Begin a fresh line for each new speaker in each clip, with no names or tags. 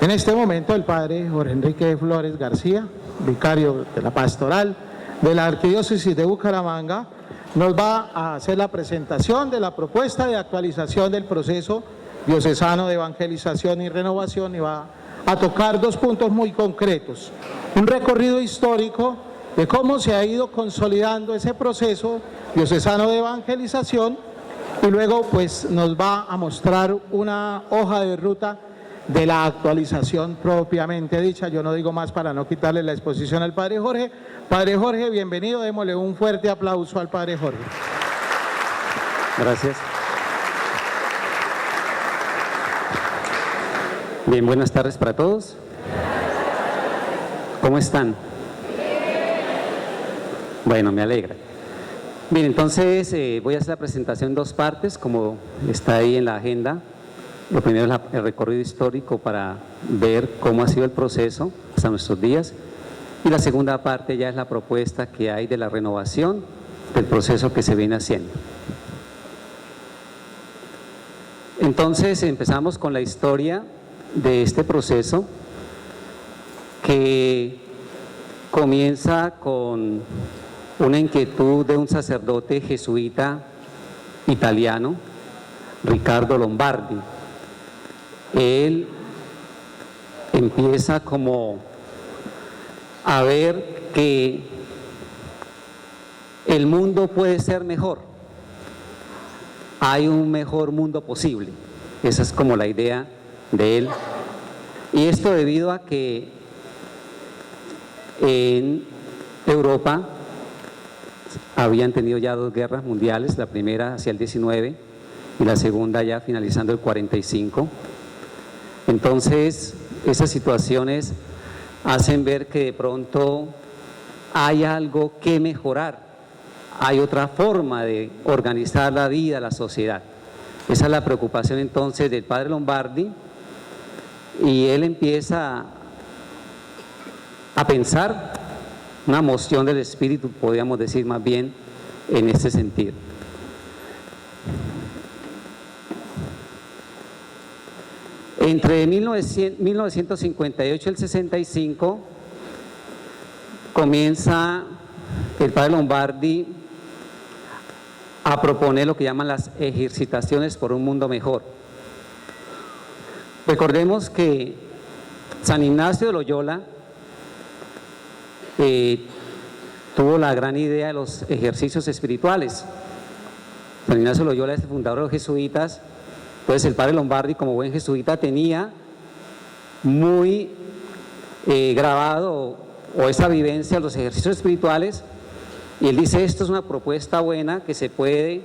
En este momento el padre Jorge Enrique Flores García, vicario de la pastoral de la Arquidiócesis de Bucaramanga, nos va a hacer la presentación de la propuesta de actualización del proceso diocesano de evangelización y renovación y va a tocar dos puntos muy concretos. Un recorrido histórico de cómo se ha ido consolidando ese proceso diocesano de evangelización y luego pues nos va a mostrar una hoja de ruta de la actualización propiamente dicha. Yo no digo más para no quitarle la exposición al Padre Jorge. Padre Jorge, bienvenido, démosle un fuerte aplauso al Padre Jorge.
Gracias. Bien, buenas tardes para todos. ¿Cómo están? Bueno, me alegra. Bien, entonces voy a hacer la presentación en dos partes, como está ahí en la agenda. Lo primero es el recorrido histórico para ver cómo ha sido el proceso hasta nuestros días. Y la segunda parte ya es la propuesta que hay de la renovación del proceso que se viene haciendo. Entonces empezamos con la historia de este proceso que comienza con una inquietud de un sacerdote jesuita italiano, Riccardo Lombardi. Él empieza como a ver que el mundo puede ser mejor, hay un mejor mundo posible, esa es como la idea de él, y esto debido a que en Europa habían tenido ya dos guerras mundiales, la primera hacia el 19 y la segunda ya finalizando el 45. Entonces, esas situaciones hacen ver que de pronto hay algo que mejorar, hay otra forma de organizar la vida, la sociedad. Esa es la preocupación entonces del padre Lombardi y él empieza a pensar una moción del espíritu, podríamos decir más bien en ese sentido. Entre 1958 y el 65 comienza el padre Lombardi a proponer lo que llaman las ejercitaciones por un mundo mejor. Recordemos que San Ignacio de Loyola tuvo la gran idea de los ejercicios espirituales. San Ignacio de Loyola es el fundador de los jesuitas. Entonces el padre Lombardi, como buen jesuita, tenía muy grabado o esa vivencia de los ejercicios espirituales y él dice, esto es una propuesta buena que se puede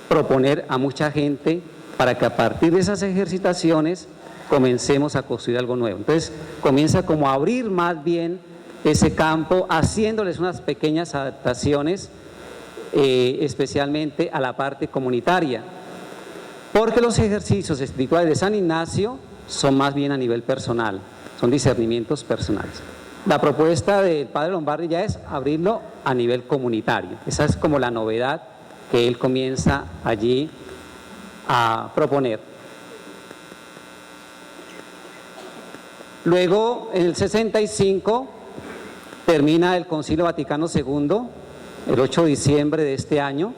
proponer a mucha gente para que a partir de esas ejercitaciones comencemos a construir algo nuevo. Entonces comienza como a abrir más bien ese campo, haciéndoles unas pequeñas adaptaciones, especialmente a la parte comunitaria. Porque los ejercicios espirituales de San Ignacio son más bien a nivel personal, son discernimientos personales. La propuesta del padre Lombardi ya es abrirlo a nivel comunitario. Esa es como la novedad que él comienza allí a proponer. Luego, en el 65, termina el Concilio Vaticano II, el 8 de diciembre de este año,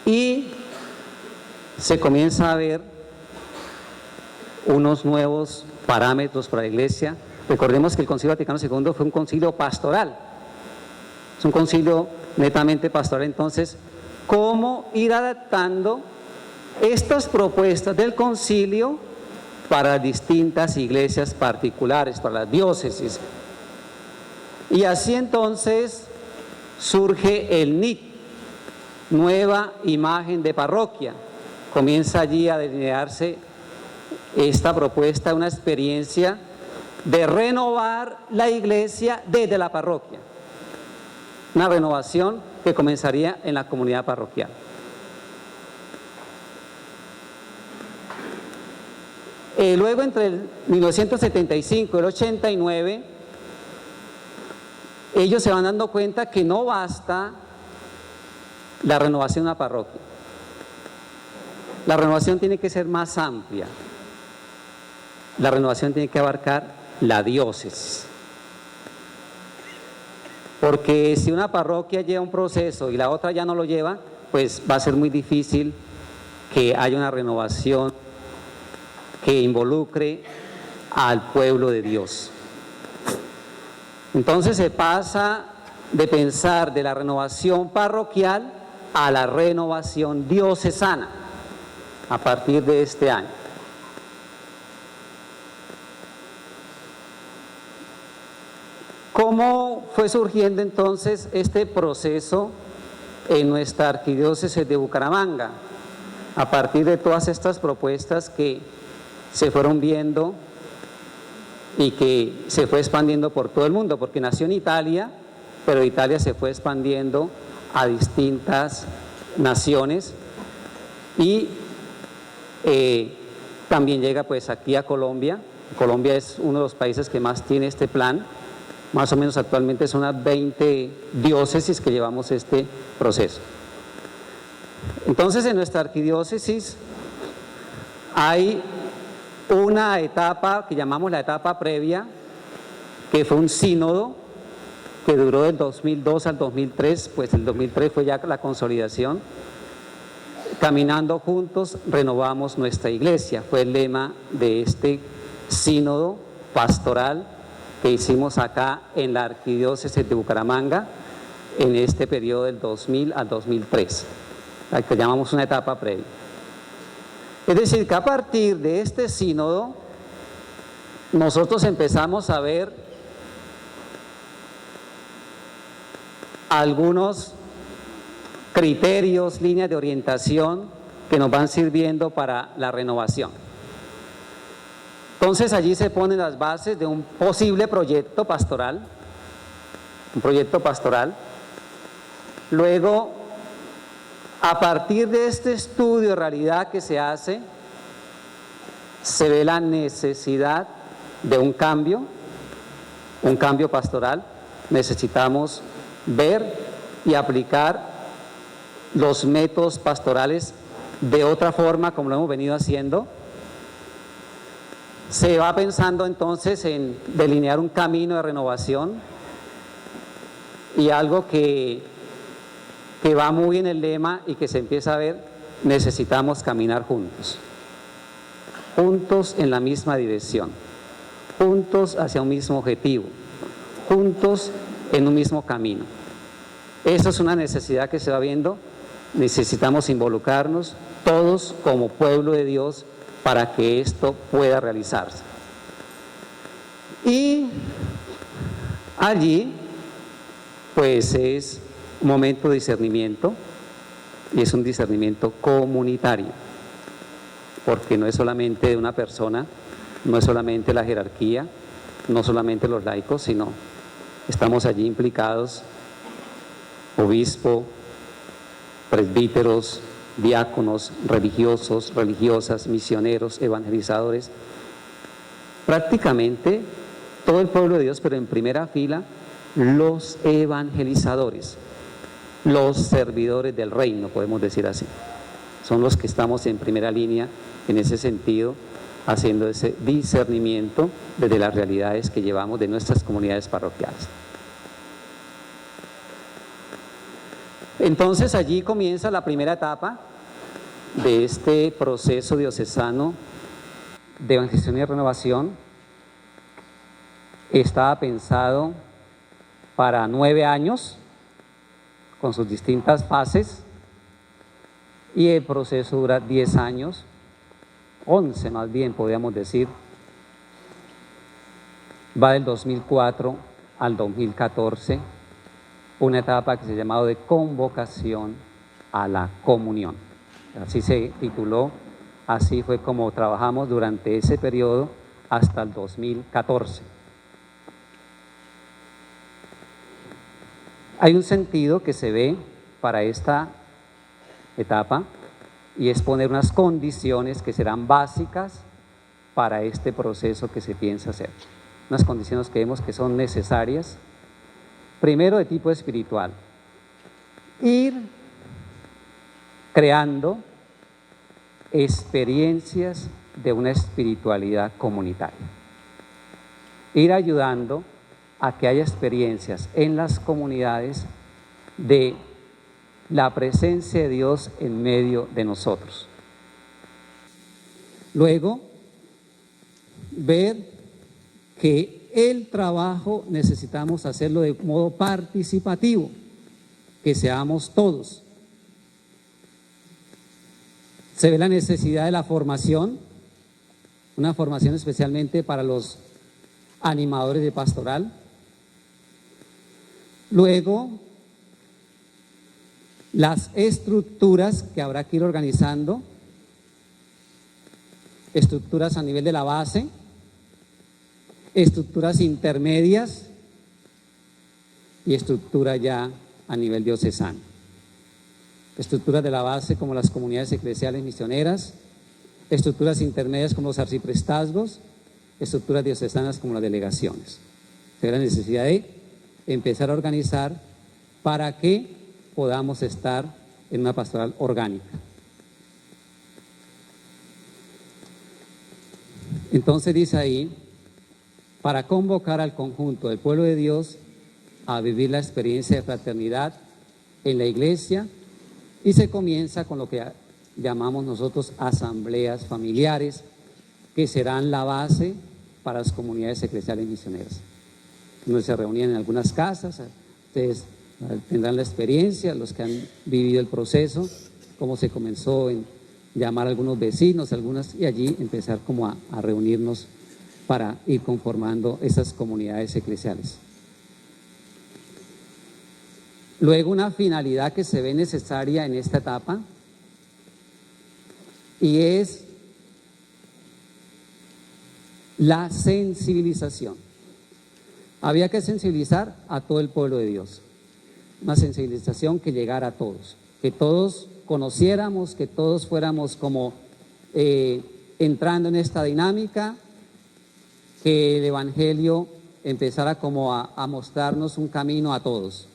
y se comienza a ver unos nuevos parámetros para la Iglesia. Recordemos que el Concilio Vaticano II fue un concilio pastoral, es un concilio netamente pastoral. Entonces, ¿cómo ir adaptando estas propuestas del concilio para distintas iglesias particulares, para las diócesis? Y así entonces surge el NIT, Nueva Imagen de Parroquia. Comienza allí a delinearse esta propuesta, una experiencia de renovar la iglesia desde la parroquia. Una renovación que comenzaría en la comunidad parroquial. Luego, entre el 1975 y el 89, ellos se van dando cuenta que no basta la renovación de una parroquia. La renovación tiene que ser más amplia. la renovación tiene que abarcar la diócesis. Porque si una parroquia lleva un proceso y la otra ya no lo lleva, pues va a ser muy difícil que haya una renovación que involucre al pueblo de Dios. Entonces se pasa de pensar de la renovación parroquial a la renovación diocesana a partir de este año. ¿Cómo fue surgiendo entonces este proceso en nuestra arquidiócesis de Bucaramanga? A partir de todas estas propuestas que se fueron viendo y que se fue expandiendo por todo el mundo, porque nació en Italia, pero Italia se fue expandiendo a distintas naciones y también llega pues aquí a Colombia. Colombia es uno de los países que más tiene este plan. Más o menos actualmente son unas 20 diócesis que llevamos este proceso. Entonces en nuestra arquidiócesis hay una etapa que llamamos la etapa previa, que fue un sínodo que duró del 2002 al 2003, pues el 2003 fue ya la consolidación. Caminando juntos renovamos nuestra iglesia, fue el lema de este sínodo pastoral que hicimos acá en la arquidiócesis de Bucaramanga en este periodo del 2000 al 2003, la que llamamos una etapa previa. Es decir, que a partir de este sínodo nosotros empezamos a ver algunos criterios, líneas de orientación que nos van sirviendo para la renovación. Entonces allí se ponen las bases de un posible proyecto pastoral, Luego, a partir de este estudio de realidad que se hace, se ve la necesidad de un cambio pastoral. Necesitamos ver y aplicar los métodos pastorales de otra forma como lo hemos venido haciendo. Se va pensando entonces en delinear un camino de renovación y algo que va muy en el lema y que se empieza a ver: necesitamos caminar juntos en la misma dirección, juntos hacia un mismo objetivo, juntos en un mismo camino. Eso es una necesidad que se va viendo. Necesitamos involucrarnos todos como pueblo de Dios para que esto pueda realizarse. Y allí, pues es un momento de discernimiento, y es un discernimiento comunitario, porque no es solamente de una persona, no es solamente la jerarquía, no solamente los laicos, sino estamos allí implicados obispo, presbíteros, diáconos, religiosos, religiosas, misioneros, evangelizadores, prácticamente todo el pueblo de Dios, pero en primera fila los evangelizadores, los servidores del reino, podemos decir así. Son los que estamos en primera línea en ese sentido, haciendo ese discernimiento desde las realidades que llevamos de nuestras comunidades parroquiales. Entonces allí comienza la primera etapa de este proceso diocesano de evangelización y renovación. Estaba pensado para 9 años, con sus distintas fases, y el proceso dura 10 años, 11 más bien podríamos decir. Va del 2004 al 2014, una etapa que se ha llamado de convocación a la comunión. Así se tituló, así fue como trabajamos durante ese periodo hasta el 2014. Hay un sentido que se ve para esta etapa y es poner unas condiciones que serán básicas para este proceso que se piensa hacer. Unas condiciones que vemos que son necesarias. Primero, de tipo espiritual, ir creando experiencias de una espiritualidad comunitaria. Ir ayudando a que haya experiencias en las comunidades de la presencia de Dios en medio de nosotros. Luego, ver que el trabajo necesitamos hacerlo de modo participativo, que seamos todos. Se ve la necesidad de la formación, una formación especialmente para los animadores de pastoral. Luego, las estructuras que habrá que ir organizando, estructuras a nivel de la base, estructuras intermedias y estructura ya a nivel diocesano. Estructuras de la base como las comunidades eclesiales misioneras, estructuras intermedias como los arciprestazgos, estructuras diocesanas como las delegaciones. Se ve la necesidad de empezar a organizar para que podamos estar en una pastoral orgánica. Entonces dice ahí, para convocar al conjunto del pueblo de Dios a vivir la experiencia de fraternidad en la iglesia, y se comienza con lo que llamamos nosotros asambleas familiares, que serán la base para las comunidades eclesiales misioneras, donde se reunían en algunas casas. Ustedes tendrán la experiencia, los que han vivido el proceso, cómo se comenzó en llamar a algunos vecinos, y allí empezar como a reunirnos para ir conformando esas comunidades eclesiales. Luego, una finalidad que se ve necesaria en esta etapa, y es la sensibilización. Había que sensibilizar a todo el pueblo de Dios, una sensibilización que llegara a todos, que todos conociéramos, que todos fuéramos como entrando en esta dinámica, que el Evangelio empezara como a mostrarnos un camino a todos.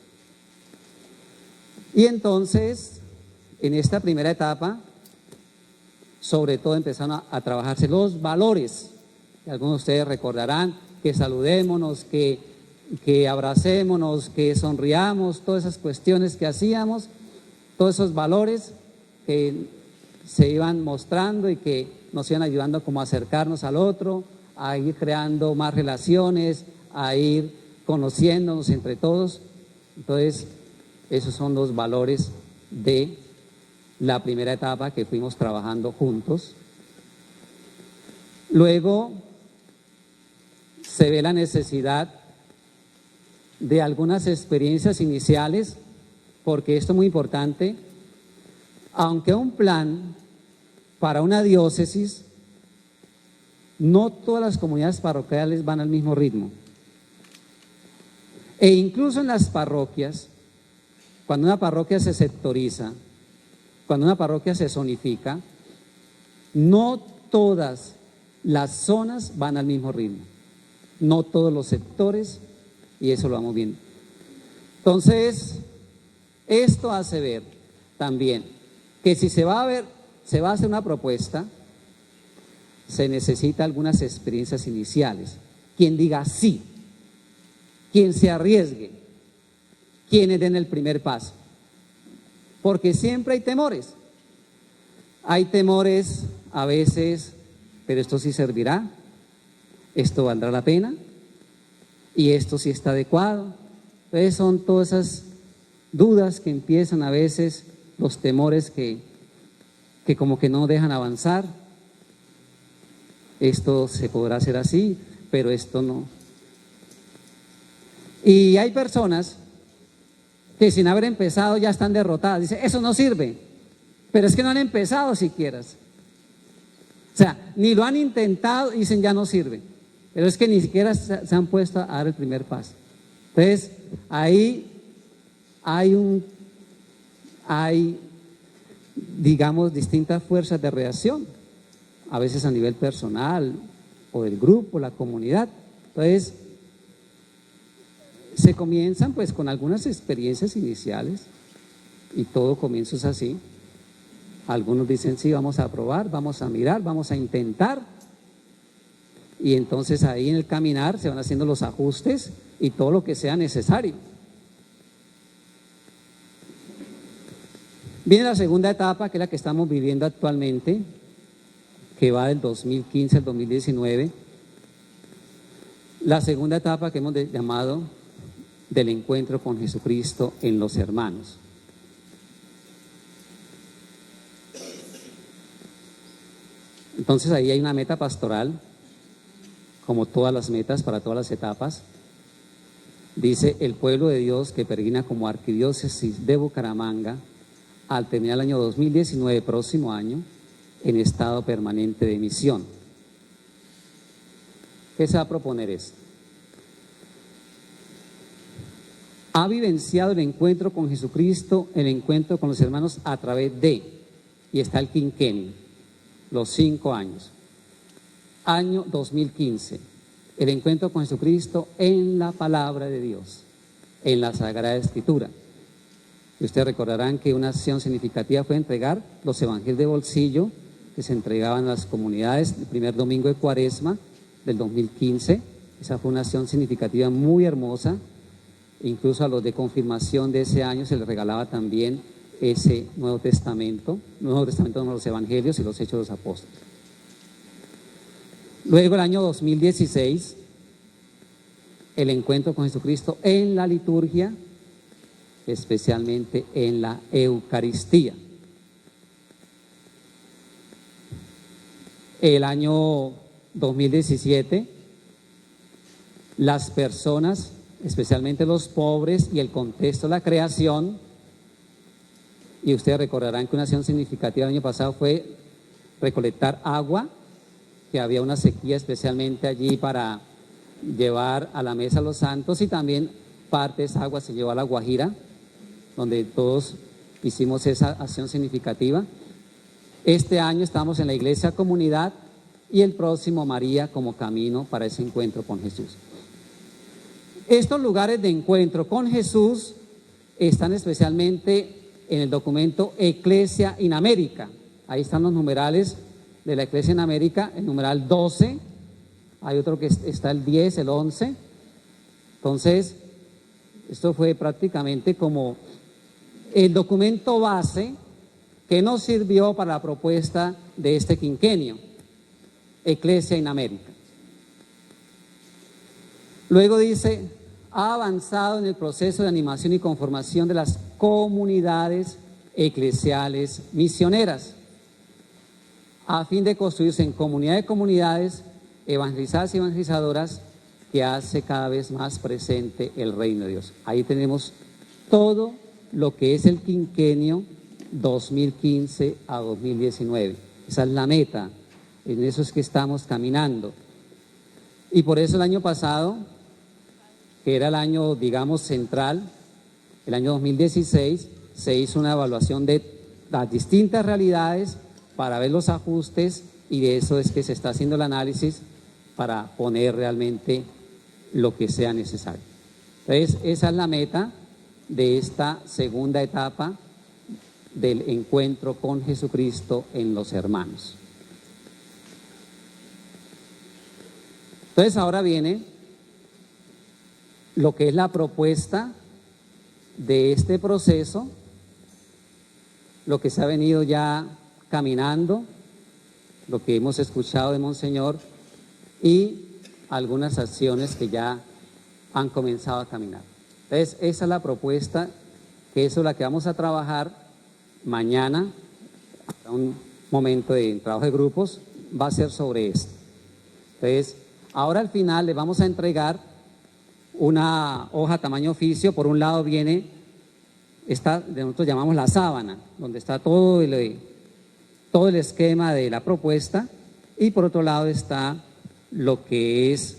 Y entonces, en esta primera etapa, sobre todo empezaron a trabajarse los valores. Algunos de ustedes recordarán que saludémonos, que abracémonos, que sonriamos, todas esas cuestiones que hacíamos, todos esos valores que se iban mostrando y que nos iban ayudando como a acercarnos al otro, a ir creando más relaciones, a ir conociéndonos entre todos. Entonces, esos son los valores de la primera etapa que fuimos trabajando juntos. Luego se ve la necesidad de algunas experiencias iniciales, porque esto es muy importante. Aunque un plan para una diócesis, no todas las comunidades parroquiales van al mismo ritmo. E incluso en las parroquias, cuando una parroquia se sectoriza, cuando una parroquia se zonifica, no todas las zonas van al mismo ritmo, no todos los sectores, y eso lo vamos viendo. Entonces, esto hace ver también que si se va a hacer una propuesta, se necesita algunas experiencias iniciales. Quien diga sí, quien se arriesgue, quienes den el primer paso. Porque siempre hay temores. Hay temores a veces, pero esto sí servirá, esto valdrá la pena, y esto sí está adecuado. Entonces son todas esas dudas que empiezan a veces, los temores que como que no dejan avanzar. Esto se podrá hacer así, pero esto no. Y hay personas que sin haber empezado ya están derrotadas. Dice, eso no sirve, pero es que no han empezado siquiera. O sea, ni lo han intentado y dicen ya no sirve, pero es que ni siquiera se han puesto a dar el primer paso. Entonces, ahí hay, digamos, distintas fuerzas de reacción, a veces a nivel personal o del grupo, la comunidad. Entonces, se comienzan pues con algunas experiencias iniciales, y todo comienzo es así, Algunos dicen, sí, vamos a probar, vamos a mirar, vamos a intentar. Y entonces ahí en el caminar se van haciendo los ajustes y todo lo que sea necesario. Viene la segunda etapa, que es la que estamos viviendo actualmente, que va del 2015 al 2019. La segunda etapa que hemos llamado del encuentro con Jesucristo en los hermanos. Entonces ahí hay una meta pastoral, como todas las metas para todas las etapas. Dice: el pueblo de Dios que peregrina como arquidiócesis de Bucaramanga al terminar el año 2019, próximo año, en estado permanente de misión. ¿Qué se va a proponer esto? Ha vivenciado el encuentro con Jesucristo, el encuentro con los hermanos a través de, y está el quinquenio, los 5 años. Año 2015, el encuentro con Jesucristo en la palabra de Dios, en la Sagrada Escritura. Y ustedes recordarán que una acción significativa fue entregar los evangelios de bolsillo que se entregaban a las comunidades el primer domingo de Cuaresma del 2015. Esa fue una acción significativa muy hermosa. Incluso a los de confirmación de ese año se les regalaba también ese Nuevo Testamento de los Evangelios y los Hechos de los Apóstoles. Luego, el año 2016, el encuentro con Jesucristo en la liturgia, especialmente en la Eucaristía. El año 2017, las personas, especialmente los pobres y el contexto de la creación. Y ustedes recordarán que una acción significativa el año pasado fue recolectar agua, que había una sequía especialmente allí para llevar a la mesa a los santos, y también parte de esa agua se llevó a La Guajira, donde todos hicimos esa acción significativa. Este año estamos en la Iglesia Comunidad y el próximo María como camino para ese encuentro con Jesús. Estos lugares de encuentro con Jesús están especialmente en el documento Ecclesia in America. Ahí están los numerales de la Ecclesia in America, el numeral 12, hay otro que está el 10, el 11. Entonces, esto fue prácticamente como el documento base que nos sirvió para la propuesta de este quinquenio, Ecclesia in America. Luego dice: ha avanzado en el proceso de animación y conformación de las comunidades eclesiales misioneras, a fin de construirse en comunidad de comunidades, evangelizadas y evangelizadoras, que hace cada vez más presente el reino de Dios. Ahí tenemos todo lo que es el quinquenio 2015 a 2019. Esa es la meta, en eso es que estamos caminando. Y por eso el año pasado, que era el año, digamos, central, el año 2016, se hizo una evaluación de las distintas realidades para ver los ajustes, y de eso es que se está haciendo el análisis para poner realmente lo que sea necesario. Entonces, esa es la meta de esta segunda etapa del encuentro con Jesucristo en los hermanos. Entonces, ahora viene lo que es la propuesta de este proceso, lo que se ha venido ya caminando, lo que hemos escuchado de Monseñor y algunas acciones que ya han comenzado a caminar. Entonces, esa es la propuesta, que eso es la que vamos a trabajar mañana, un momento de trabajo de grupos, va a ser sobre esto. Entonces, ahora al final le vamos a entregar una hoja tamaño oficio. Por un lado viene esta, nosotros llamamos la sábana, donde está todo el esquema de la propuesta, y por otro lado está lo que es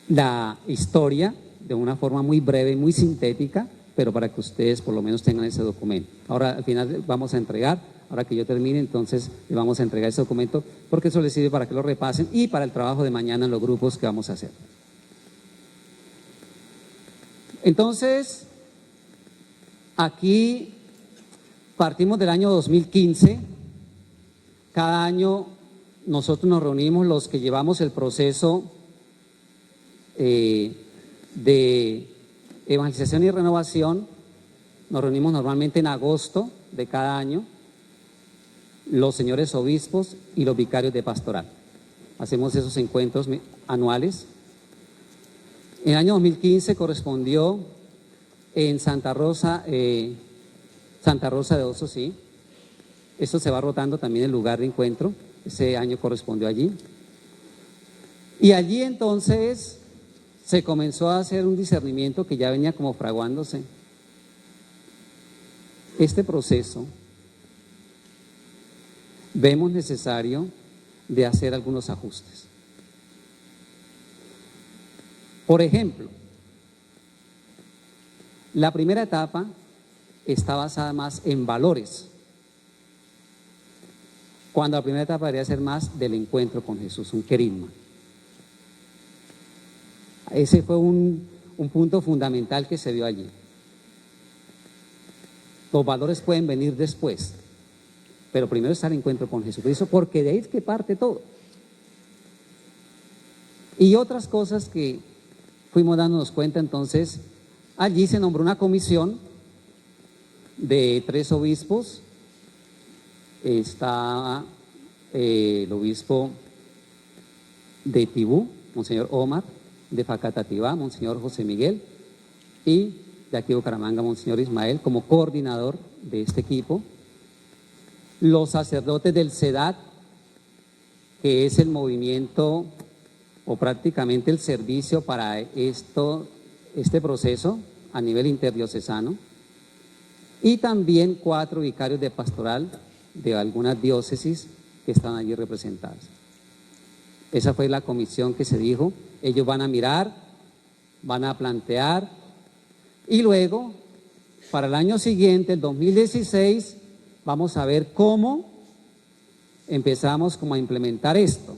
la historia, de una forma muy breve y muy sintética, pero para que ustedes por lo menos tengan ese documento. Ahora al final vamos a entregar, ahora que yo termine, entonces le vamos a entregar ese documento, porque eso les sirve para que lo repasen y para el trabajo de mañana en los grupos que vamos a hacer. Entonces, aquí, Partimos del año 2015. Cada año nosotros nos reunimos, los que llevamos el proceso de evangelización y renovación, nos reunimos normalmente en agosto de cada año, los señores obispos y los vicarios de pastoral. Hacemos esos encuentros anuales. En el año 2015 correspondió en Santa Rosa de Osos, sí. Esto se va rotando también el lugar de encuentro. Ese año correspondió allí. Y allí entonces se comenzó a hacer un discernimiento que ya venía como fraguándose. Este proceso vemos necesario de hacer algunos ajustes. Por ejemplo, la primera etapa está basada más en valores, cuando la primera etapa debería ser más del encuentro con Jesús, un querigma. Ese fue un punto fundamental que se dio allí. Los valores pueden venir después, pero primero está el encuentro con Jesucristo, porque de ahí es que parte todo. Y otras cosas que fuimos dándonos cuenta, entonces, allí se nombró una comisión de 3 obispos. Está el obispo de Tibú, Monseñor Omar, de Facatativá, Monseñor José Miguel, y de aquí de Bucaramanga, Monseñor Ismael, como coordinador de este equipo. Los sacerdotes del CEDAT, que es el movimiento o prácticamente el servicio para este proceso a nivel interdiocesano, y también 4 vicarios de pastoral de algunas diócesis que están allí representadas. Esa fue la comisión que se dijo. Ellos van a mirar, van a plantear, y luego, para el año siguiente, el 2016, vamos a ver cómo empezamos como a implementar esto.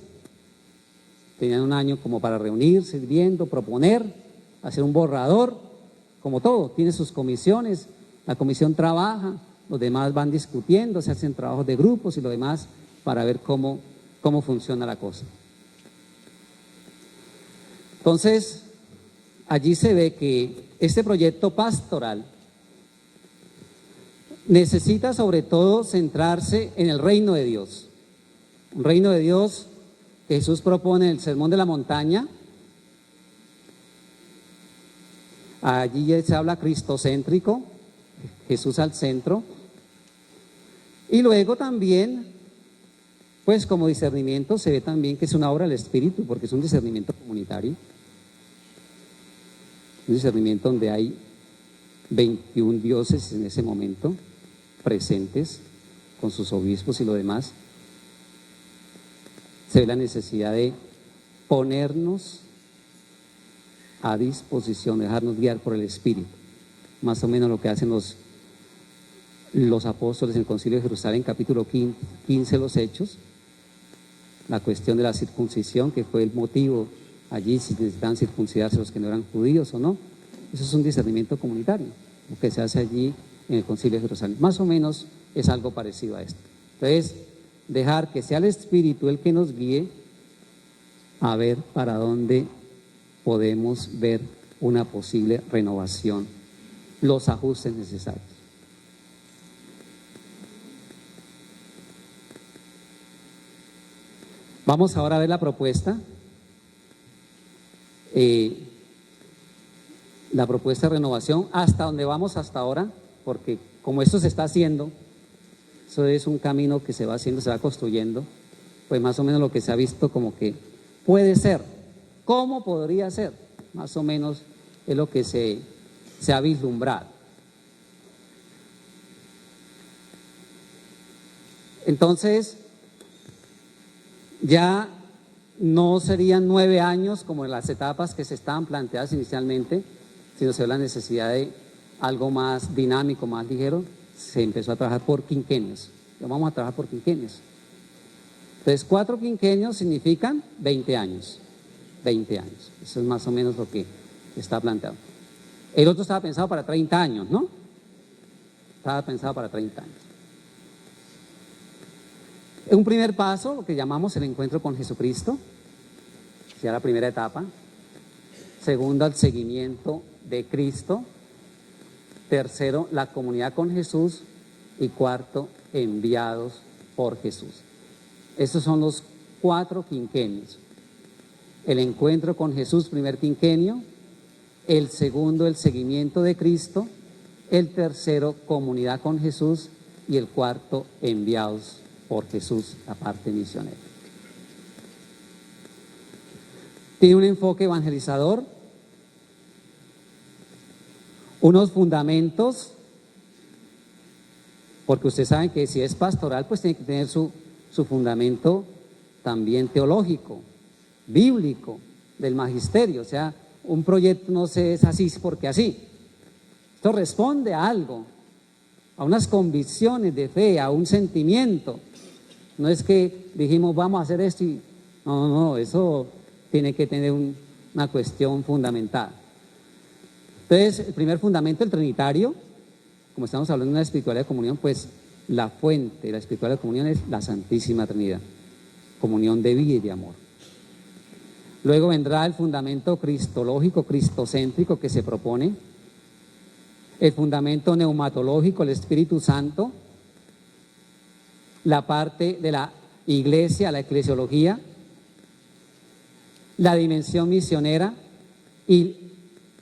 Tenían un año como para reunirse, viendo, proponer, hacer un borrador, como todo, tiene sus comisiones, la comisión trabaja, los demás van discutiendo, se hacen trabajos de grupos y lo demás para ver cómo funciona la cosa. Entonces, allí se ve que este proyecto pastoral necesita sobre todo centrarse en el reino de Dios. Un reino de Dios que Jesús propone en el Sermón de la Montaña. Allí se habla cristocéntrico, Jesús al centro. Y luego también, pues como discernimiento, se ve también que es una obra del Espíritu, porque es un discernimiento comunitario. Un discernimiento donde hay 21 diócesis en ese momento presentes, con sus obispos y lo demás. Se ve la necesidad de ponernos a disposición, dejarnos guiar por el Espíritu. Más o menos lo que hacen los apóstoles en el Concilio de Jerusalén, capítulo 15, los Hechos. La cuestión de la circuncisión, que fue el motivo allí, si necesitaban circuncidarse los que no eran judíos o no. Eso es un discernimiento comunitario, lo que se hace allí en el Concilio de Jerusalén. Más o menos es algo parecido a esto. Entonces, dejar que sea el Espíritu el que nos guíe a ver para dónde podemos ver una posible renovación, los ajustes necesarios. Vamos ahora a ver la propuesta. La propuesta de renovación, hasta donde vamos hasta ahora, porque como esto se está haciendo, eso es un camino que se va haciendo, se va construyendo, pues más o menos lo que se ha visto como que puede ser, ¿cómo podría ser? Más o menos es lo que se ha vislumbrado. Entonces, ya no serían 9 años como en las etapas que se estaban planteadas inicialmente, sino se ve la necesidad de algo más dinámico, más ligero. Se empezó a trabajar por quinquenios. Ya vamos a trabajar por quinquenios. Entonces, 4 quinquenios significan 20 años. 20 años. Eso es más o menos lo que está planteado. El otro estaba pensado para 30 años, ¿no? Estaba pensado para 30 años. Un primer paso, lo que llamamos el encuentro con Jesucristo, sea la primera etapa. Segundo, el seguimiento de Cristo. Tercero, la comunidad con Jesús. Y cuarto, enviados por Jesús. Esos son los 4 quinquenios. El encuentro con Jesús, primer quinquenio. El segundo, el seguimiento de Cristo. El tercero, comunidad con Jesús. Y el cuarto, enviados por Jesús, la parte misionera. Tiene un enfoque evangelizador, unos fundamentos, porque ustedes saben que si es pastoral, pues tiene que tener su fundamento también teológico, bíblico, del magisterio. O sea, un proyecto no se es así porque así. Esto responde a algo, a unas convicciones de fe, a un sentimiento. No es que dijimos vamos a hacer esto y no, eso tiene que tener una cuestión fundamental. Entonces, el primer fundamento, el trinitario, como estamos hablando de una espiritualidad de comunión, pues la fuente de la espiritualidad de comunión es la Santísima Trinidad, comunión de vida y de amor. Luego vendrá el fundamento cristológico, cristocéntrico que se propone, el fundamento neumatológico, el Espíritu Santo, la parte de la iglesia, la eclesiología, la dimensión misionera y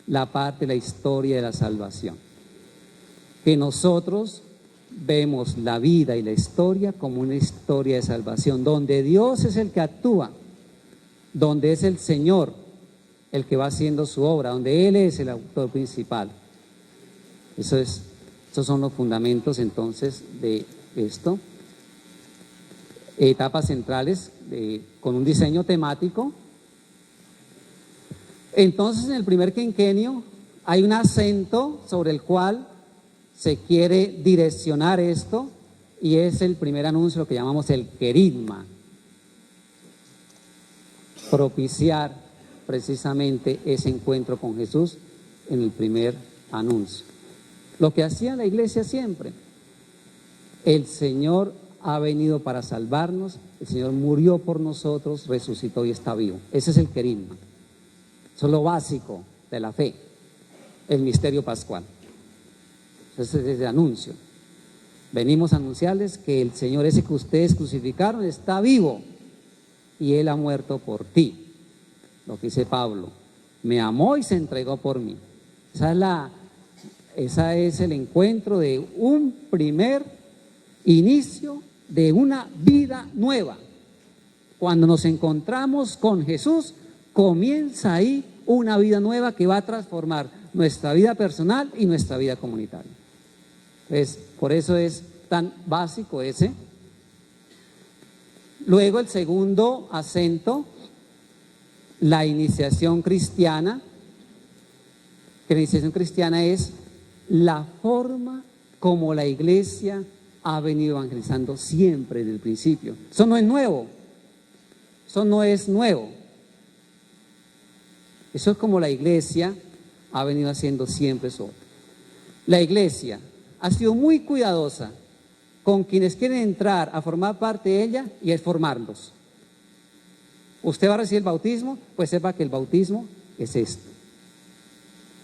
la parte de la historia de la salvación. Que nosotros vemos la vida y la historia como una historia de salvación, donde Dios es el que actúa, donde es el Señor el que va haciendo su obra, donde Él es el autor principal. Esos son los fundamentos entonces de esto. Etapas centrales con un diseño temático. Entonces, en el primer quinquenio hay un acento sobre el cual se quiere direccionar esto, y es el primer anuncio, lo que llamamos el querigma. Propiciar precisamente ese encuentro con Jesús en el primer anuncio. Lo que hacía la iglesia siempre. El Señor ha venido para salvarnos, el Señor murió por nosotros, resucitó y está vivo. Ese es el querigma. Eso es lo básico de la fe, el misterio pascual. Ese es el anuncio. Venimos a anunciarles que el Señor ese que ustedes crucificaron está vivo y Él ha muerto por ti. Lo que dice Pablo, me amó y se entregó por mí. Esa es el encuentro de un primer inicio de una vida nueva. Cuando nos encontramos con Jesús, comienza ahí una vida nueva que va a transformar nuestra vida personal y nuestra vida comunitaria. Entonces, por eso es tan básico ese. Luego el segundo acento, la iniciación cristiana, que la iniciación cristiana es la forma como la iglesia ha venido evangelizando siempre desde el principio. Eso no es nuevo, eso no es nuevo. Eso es como la iglesia ha venido haciendo siempre eso. La iglesia ha sido muy cuidadosa con quienes quieren entrar a formar parte de ella y es formarlos. Usted va a recibir el bautismo, pues sepa que el bautismo es esto.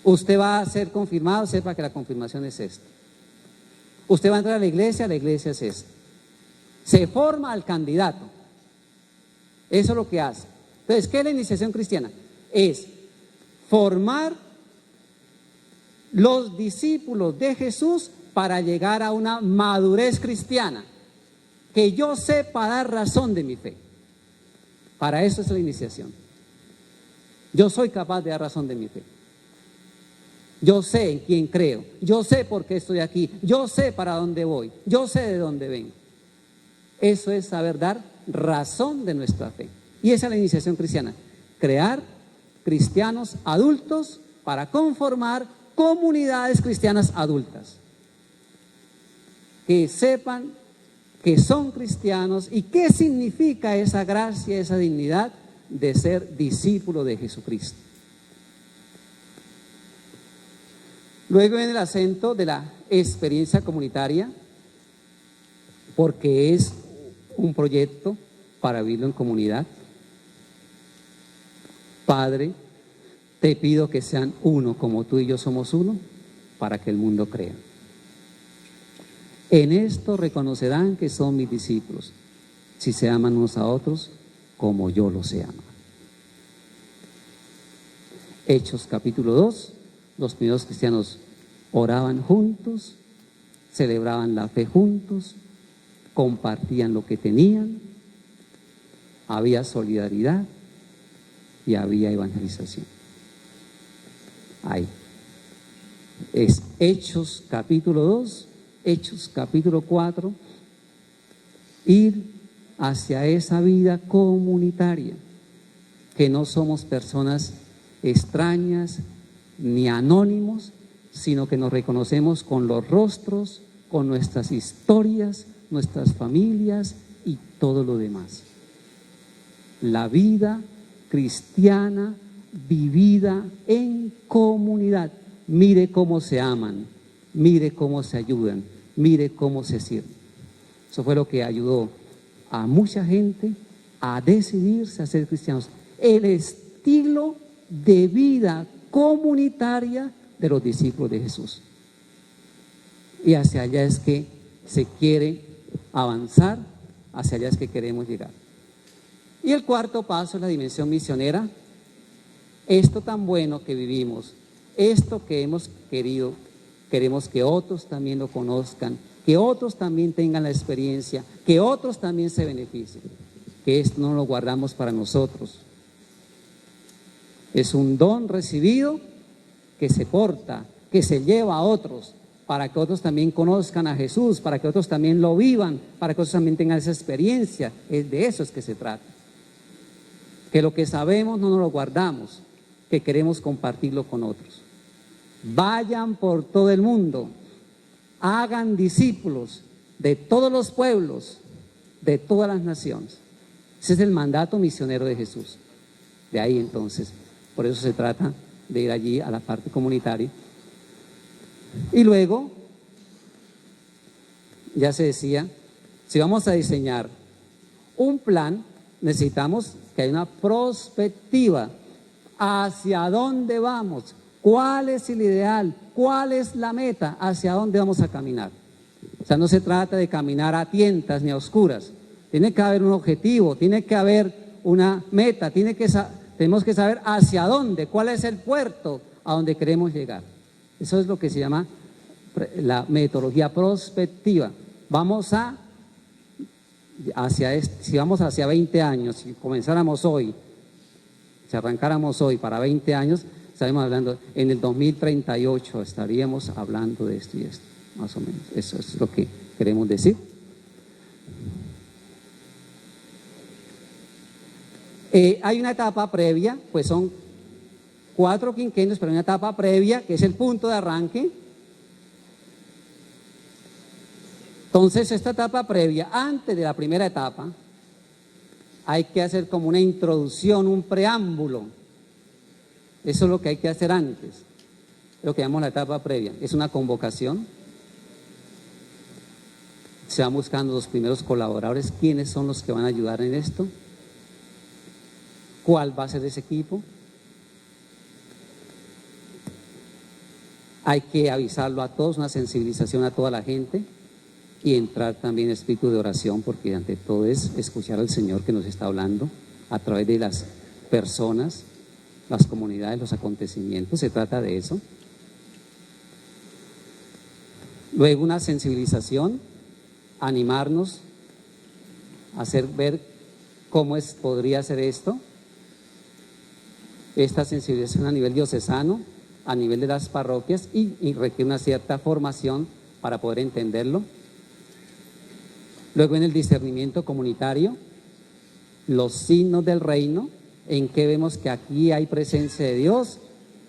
Usted va a ser confirmado, sepa que la confirmación es esto. Usted va a entrar a la iglesia es esto. Se forma al candidato. Eso es lo que hace. Entonces, ¿qué es la iniciación cristiana? Es formar los discípulos de Jesús para llegar a una madurez cristiana, que yo sepa dar razón de mi fe. Para eso es la iniciación. Yo soy capaz de dar razón de mi fe. Yo sé en quién creo, yo sé por qué estoy aquí, yo sé para dónde voy, yo sé de dónde vengo. Eso es saber dar razón de nuestra fe. Y esa es la iniciación cristiana, crear cristianos adultos para conformar comunidades cristianas adultas, que sepan que son cristianos y qué significa esa gracia, esa dignidad de ser discípulo de Jesucristo. Luego viene el acento de la experiencia comunitaria, porque es un proyecto para vivirlo en comunidad. Padre, te pido que sean uno como tú y yo somos uno, para que el mundo crea. En esto reconocerán que son mis discípulos, si se aman unos a otros como yo los he amado. Hechos capítulo 2, los primeros cristianos oraban juntos, celebraban la fe juntos, compartían lo que tenían, había solidaridad y había evangelización. Ahí. Es Hechos capítulo 2, Hechos capítulo 4, ir hacia esa vida comunitaria, que no somos personas extrañas ni anónimos, sino que nos reconocemos con los rostros, con nuestras historias, nuestras familias y todo lo demás. La vida cristiana vivida en comunidad. Mire cómo se aman, mire cómo se ayudan, mire cómo se sirven. Eso fue lo que ayudó a mucha gente a decidirse a ser cristianos. El estilo de vida comunitaria de los discípulos de Jesús. Y hacia allá es que se quiere avanzar, hacia allá es que queremos llegar. Y el cuarto paso es la dimensión misionera. Esto tan bueno que vivimos, esto que hemos querido, queremos que otros también lo conozcan, que otros también tengan la experiencia, que otros también se beneficien, que esto no lo guardamos para nosotros. Es un don recibido que se porta, que se lleva a otros, para que otros también conozcan a Jesús, para que otros también lo vivan, para que otros también tengan esa experiencia. De eso es que se trata. Que lo que sabemos no nos lo guardamos, que queremos compartirlo con otros. Vayan por todo el mundo, hagan discípulos de todos los pueblos, de todas las naciones. Ese es el mandato misionero de Jesús. De ahí entonces, por eso se trata de ir allí a la parte comunitaria. Y luego, ya se decía, si vamos a diseñar un plan, necesitamos que haya una perspectiva. ¿Hacia dónde vamos? ¿Cuál es el ideal? ¿Cuál es la meta? ¿Hacia dónde vamos a caminar? O sea, no se trata de caminar a tientas ni a oscuras. Tiene que haber un objetivo, tiene que haber una meta, tenemos que saber hacia dónde, cuál es el puerto a donde queremos llegar. Eso es lo que se llama la metodología prospectiva. Si vamos hacia 20 años, si comenzáramos hoy, si arrancáramos hoy para 20 años, estaríamos hablando, en el 2038 estaríamos hablando de esto y esto, más o menos. Eso es lo que queremos decir. Hay una etapa previa, pues son 4 quinquenios, pero hay una etapa previa que es el punto de arranque. Entonces, esta etapa previa, antes de la primera etapa, hay que hacer como una introducción, un preámbulo. Eso es lo que hay que hacer antes, lo que llamamos la etapa previa. Es una convocación. Se van buscando los primeros colaboradores. ¿Quiénes son los que van a ayudar en esto? ¿Cuál va a ser ese equipo? Hay que avisarlo a todos, una sensibilización a toda la gente y entrar también en espíritu de oración, porque ante todo es escuchar al Señor que nos está hablando a través de las personas, las comunidades, los acontecimientos. Se trata de eso. Luego una sensibilización, animarnos, hacer ver cómo podría ser esto. Esta sensibilización a nivel diocesano, a nivel de las parroquias y requiere una cierta formación para poder entenderlo. Luego en el discernimiento comunitario, los signos del reino, en qué vemos que aquí hay presencia de Dios,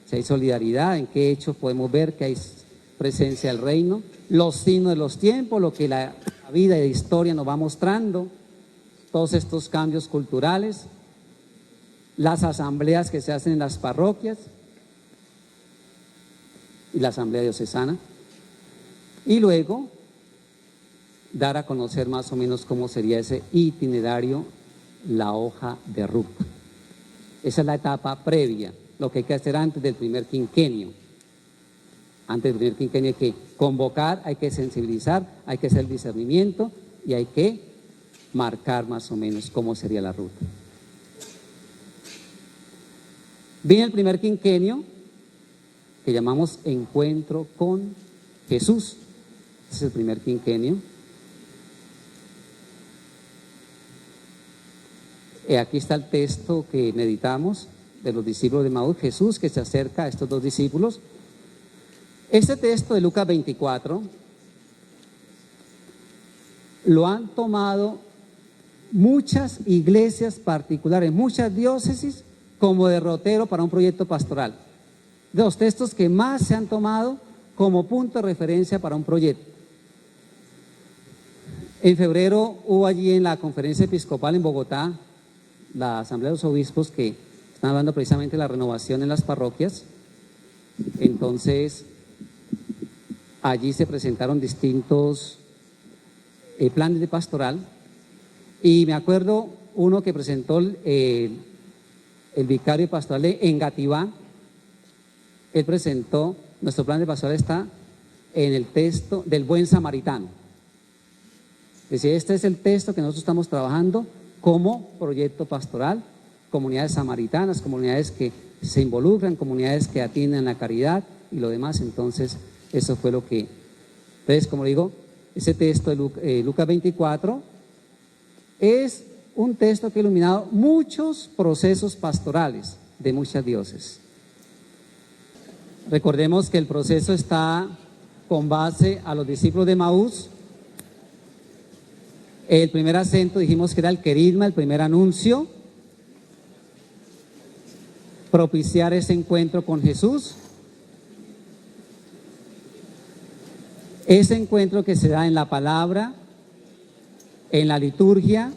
si hay solidaridad, en qué hechos podemos ver que hay presencia del reino, los signos de los tiempos, lo que la vida y la historia nos va mostrando, todos estos cambios culturales, las asambleas que se hacen en las parroquias y la asamblea diocesana. Y luego dar a conocer más o menos cómo sería ese itinerario, la hoja de ruta. Esa es la etapa previa, lo que hay que hacer antes del primer quinquenio. Antes del primer quinquenio hay que convocar, hay que sensibilizar, hay que hacer el discernimiento y hay que marcar más o menos cómo sería la ruta. Viene el primer quinquenio, que llamamos Encuentro con Jesús. Este es el primer quinquenio. Aquí está el texto que meditamos de los discípulos de Maús, Jesús que se acerca a estos dos discípulos. Este texto de Lucas 24 lo han tomado muchas iglesias particulares, muchas diócesis como derrotero para un proyecto pastoral. De los textos que más se han tomado como punto de referencia para un proyecto. En febrero hubo allí en la conferencia episcopal en Bogotá, la Asamblea de los Obispos, que están hablando precisamente de la renovación en las parroquias. Entonces, allí se presentaron distintos planes de pastoral, y me acuerdo uno que presentó el vicario pastoral de Engativá. Él presentó, nuestro plan de pastoral está en el texto del buen samaritano. Decía, este es el texto que nosotros estamos trabajando como proyecto pastoral, comunidades samaritanas, comunidades que se involucran, comunidades que atienden la caridad y lo demás. Entonces, eso fue lo que, entonces, como digo, ese texto de Lucas 24 es un texto que ha iluminado muchos procesos pastorales de muchas diócesis. Recordemos que el proceso está con base a los discípulos de Maús. El primer acento dijimos que era el querigma, el primer anuncio, propiciar ese encuentro con Jesús. Ese encuentro que se da en la palabra, en la liturgia,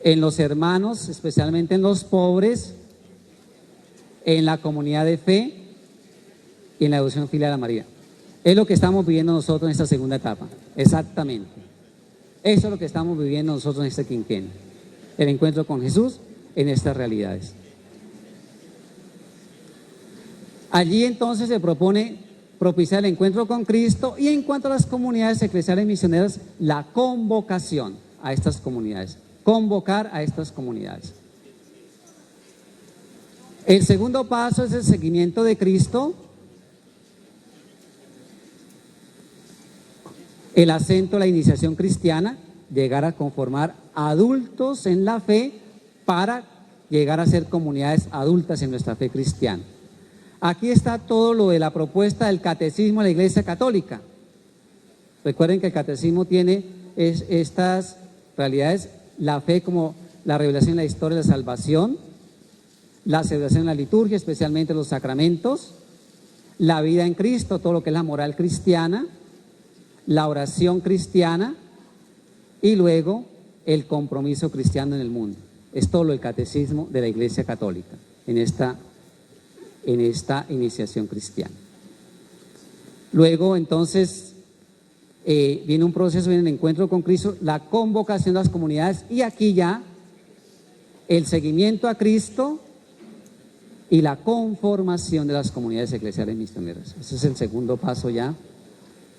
en los hermanos, especialmente en los pobres, en la comunidad de fe y en la devoción filial a María. Es lo que estamos viviendo nosotros en esta segunda etapa, exactamente. Eso es lo que estamos viviendo nosotros en este quinquenio, el encuentro con Jesús en estas realidades. Allí entonces se propone propiciar el encuentro con Cristo, y en cuanto a las comunidades eclesiales misioneras, la convocación a estas comunidades, convocar a estas comunidades. El segundo paso es el seguimiento de Cristo, el acento, la iniciación cristiana, llegar a conformar adultos en la fe para llegar a ser comunidades adultas en nuestra fe cristiana. Aquí está todo lo de la propuesta del catecismo de la Iglesia Católica. Recuerden que el catecismo tiene estas realidades: la fe como la revelación de la historia de la salvación, la celebración de la liturgia, especialmente los sacramentos, la vida en Cristo, todo lo que es la moral cristiana, la oración cristiana y luego el compromiso cristiano en el mundo. Es todo lo del catecismo de la Iglesia Católica en esta iniciación cristiana. Luego entonces viene un proceso, viene el encuentro con Cristo, la convocación de las comunidades, y aquí ya el seguimiento a Cristo y la conformación de las comunidades eclesiales misioneras. Ese es el segundo paso ya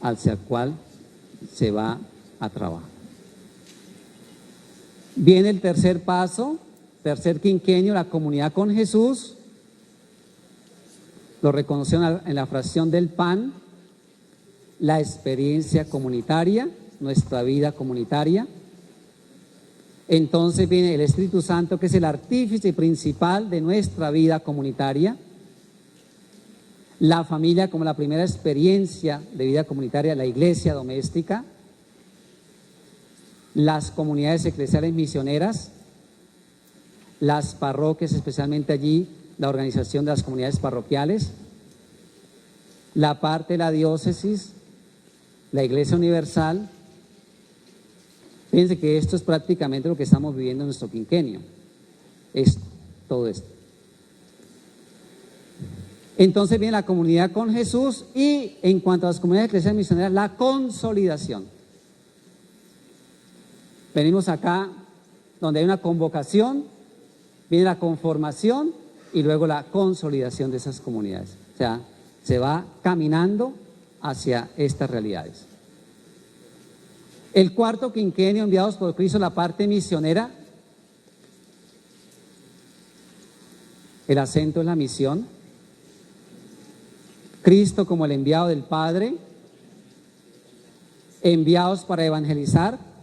hacia el cual se va a trabajar. Viene el tercer paso, tercer quinquenio, la comunidad con Jesús. Lo reconocieron en la fracción del pan, la experiencia comunitaria, nuestra vida comunitaria. Entonces viene el Espíritu Santo, que es el artífice principal de nuestra vida comunitaria. La familia como la primera experiencia de vida comunitaria, la iglesia doméstica. Las comunidades eclesiales misioneras, las parroquias, especialmente allí la organización de las comunidades parroquiales, la parte de la diócesis, la Iglesia Universal. Fíjense que esto es prácticamente lo que estamos viviendo en nuestro quinquenio, es todo esto. Entonces viene la comunidad con Jesús, y en cuanto a las comunidades eclesiales misioneras, la consolidación. Venimos acá donde hay una convocación, viene la conformación y luego la consolidación de esas comunidades. O sea, se va caminando hacia estas realidades. El cuarto quinquenio, enviados por Cristo, la parte misionera. El acento es la misión. Cristo como el enviado del Padre, enviados para evangelizar,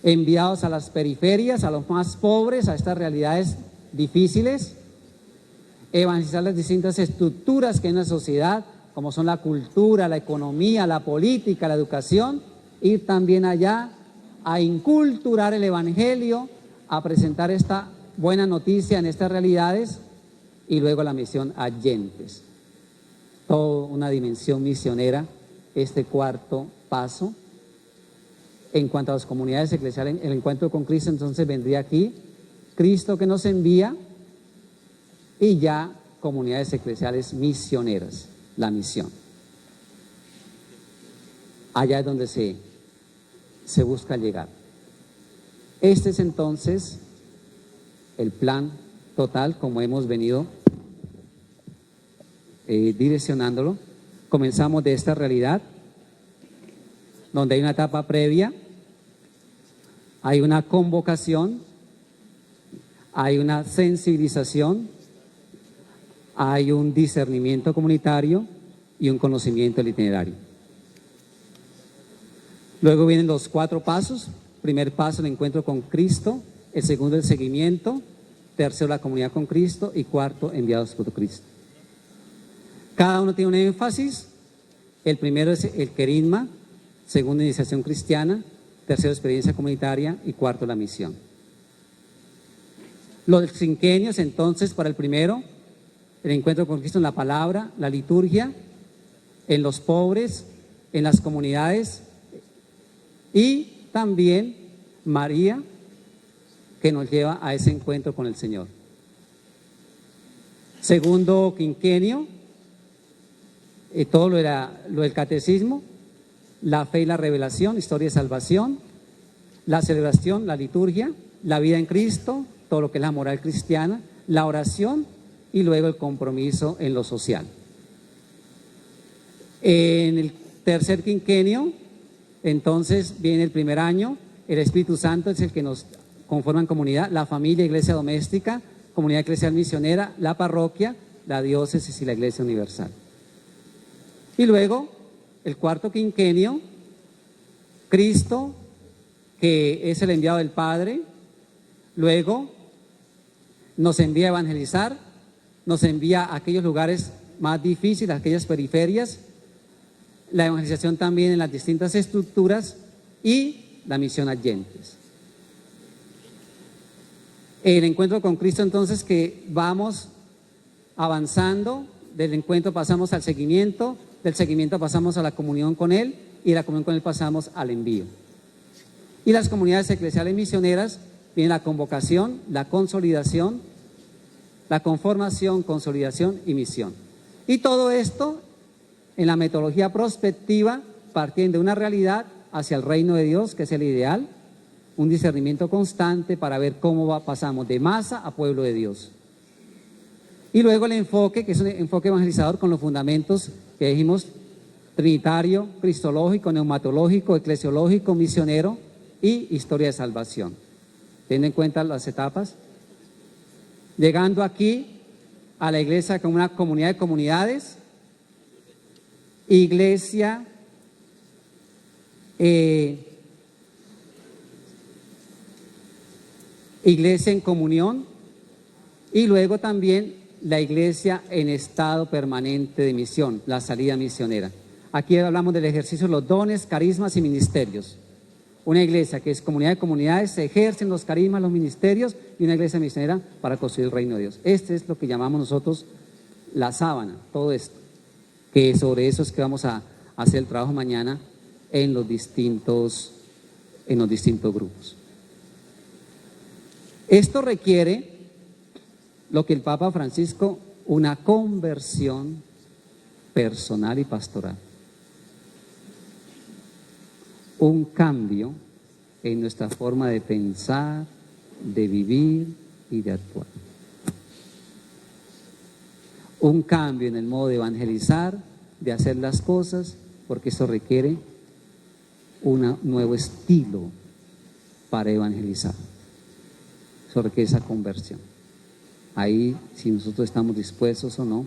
enviados a las periferias, a los más pobres, a estas realidades difíciles, evangelizar las distintas estructuras que hay en la sociedad, como son la cultura, la economía, la política, la educación, ir también allá a inculturar el evangelio, a presentar esta buena noticia en estas realidades, y luego la misión a gentes. Toda una dimensión misionera, este cuarto paso. En cuanto a las comunidades eclesiales, el encuentro con Cristo entonces vendría aquí, Cristo que nos envía, y ya comunidades eclesiales misioneras, la misión. Allá es donde se busca llegar. Este es entonces el plan total, como hemos venido direccionándolo. Comenzamos de esta realidad, donde hay una etapa previa, hay una convocación, hay una sensibilización, hay un discernimiento comunitario y un conocimiento del itinerario. Luego vienen los 4 pasos. Primer paso, el encuentro con Cristo. El segundo, el seguimiento. Tercero, la comunidad con Cristo. Y cuarto, enviados por Cristo. Cada uno tiene un énfasis. El primero es el querigma. Segundo, iniciación cristiana. Tercero, experiencia comunitaria. Y cuarto, la misión. Los quinquenios, entonces, para el primero, el encuentro con Cristo en la palabra, la liturgia, en los pobres, en las comunidades, y también María, que nos lleva a ese encuentro con el Señor. Segundo quinquenio, todo lo del catecismo, la fe y la revelación, historia de salvación, la celebración, la liturgia, la vida en Cristo, todo lo que es la moral cristiana, la oración y luego el compromiso en lo social. En el tercer quinquenio, entonces viene el primer año, el Espíritu Santo es el que nos conforma en comunidad, la familia, iglesia doméstica, comunidad eclesial misionera, la parroquia, la diócesis y la iglesia universal. Y luego, el cuarto quinquenio, Cristo, que es el enviado del Padre, luego nos envía a evangelizar, nos envía a aquellos lugares más difíciles, a aquellas periferias, la evangelización también en las distintas estructuras y la misión a gentes. El encuentro con Cristo, entonces, que vamos avanzando, del encuentro pasamos al seguimiento, del seguimiento pasamos a la comunión con Él y de la comunión con Él pasamos al envío. Y las comunidades eclesiales misioneras, viene la convocación, la consolidación, la conformación, consolidación y misión. Y todo esto en la metodología prospectiva, partiendo de una realidad hacia el reino de Dios, que es el ideal, un discernimiento constante para ver cómo pasamos de masa a pueblo de Dios. Y luego el enfoque, que es un enfoque evangelizador con los fundamentos que dijimos, trinitario, cristológico, neumatológico, eclesiológico, misionero y historia de salvación. Teniendo en cuenta las etapas, llegando aquí a la iglesia como una comunidad de comunidades, iglesia iglesia en comunión y luego también la iglesia en estado permanente de misión, la salida misionera. Aquí hablamos del ejercicio de los dones, carismas y ministerios. Una iglesia que es comunidad de comunidades, se ejercen los carismas, los ministerios, y una iglesia misionera para construir el reino de Dios. Este es lo que llamamos nosotros la sábana, todo esto, que sobre eso es que vamos a hacer el trabajo mañana en los distintos grupos. Esto requiere lo que el Papa Francisco, una conversión personal y pastoral. un cambio en nuestra forma de pensar, de vivir y de actuar. Un cambio en el modo de evangelizar, de hacer las cosas, porque eso requiere un nuevo estilo para evangelizar. Eso requiere esa conversión. Ahí, si nosotros estamos dispuestos o no.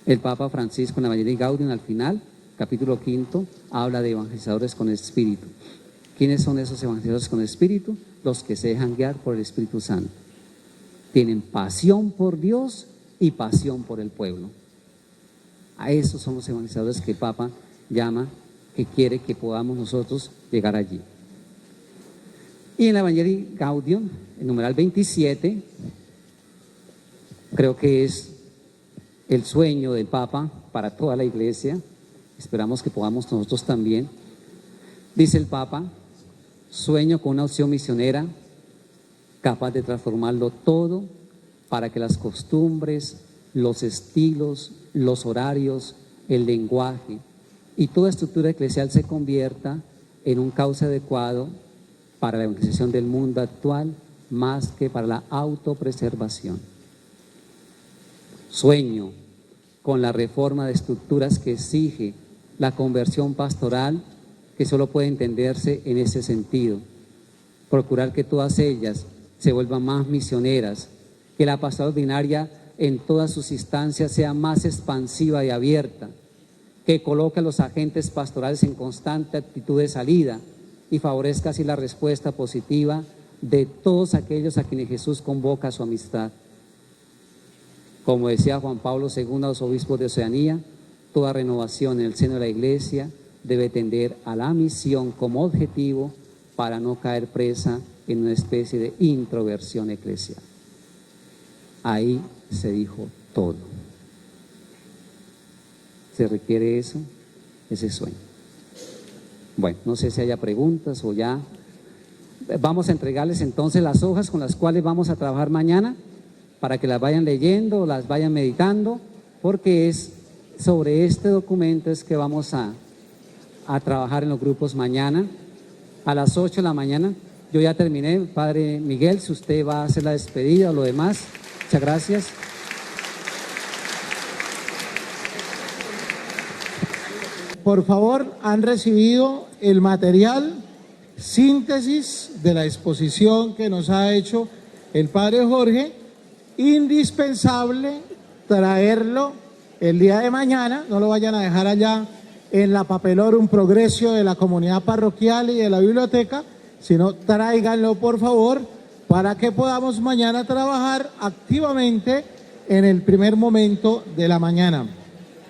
El Papa Francisco en la Evangelii Gaudium, al final, capítulo 5, habla de evangelizadores con espíritu. ¿Quiénes son esos evangelizadores con espíritu? Los que se dejan guiar por el Espíritu Santo. Tienen pasión por Dios y pasión por el pueblo. A esos son los evangelizadores que el Papa llama, que quiere que podamos nosotros llegar allí. Y en la Evangelii Gaudium, el numeral 27, creo que es el sueño del Papa para toda la Iglesia. Esperamos que podamos nosotros también. Dice el Papa: sueño con una opción misionera capaz de transformarlo todo para que las costumbres, los estilos, los horarios, el lenguaje y toda estructura eclesial se convierta en un cauce adecuado para la evangelización del mundo actual, más que para la autopreservación. Sueño con la reforma de estructuras que exige la conversión pastoral, que solo puede entenderse en ese sentido. Procurar que todas ellas se vuelvan más misioneras, que la pastoral ordinaria en todas sus instancias sea más expansiva y abierta, que coloque a los agentes pastorales en constante actitud de salida y favorezca así la respuesta positiva de todos aquellos a quienes Jesús convoca a su amistad. Como decía Juan Pablo II a los obispos de Oceanía, toda renovación en el seno de la Iglesia debe tender a la misión como objetivo para no caer presa en una especie de introversión eclesial. Ahí se dijo todo. Se requiere eso, ese sueño. Bueno, no sé si haya preguntas o ya. Vamos a entregarles entonces las hojas con las cuales vamos a trabajar mañana, para que las vayan leyendo o las vayan meditando, porque es sobre este documento es que vamos a trabajar en los grupos mañana a las 8 de la mañana. Yo ya terminé, Padre Miguel, si usted va a hacer la despedida o lo demás. Muchas gracias.
Por favor, han recibido el material, síntesis de la exposición que nos ha hecho el Padre Jorge. Indispensable traerlo el día de mañana, no lo vayan a dejar allá en la Papelorum Progressio de la comunidad parroquial y de la biblioteca, sino tráiganlo por favor para que podamos mañana trabajar activamente en el primer momento de la mañana.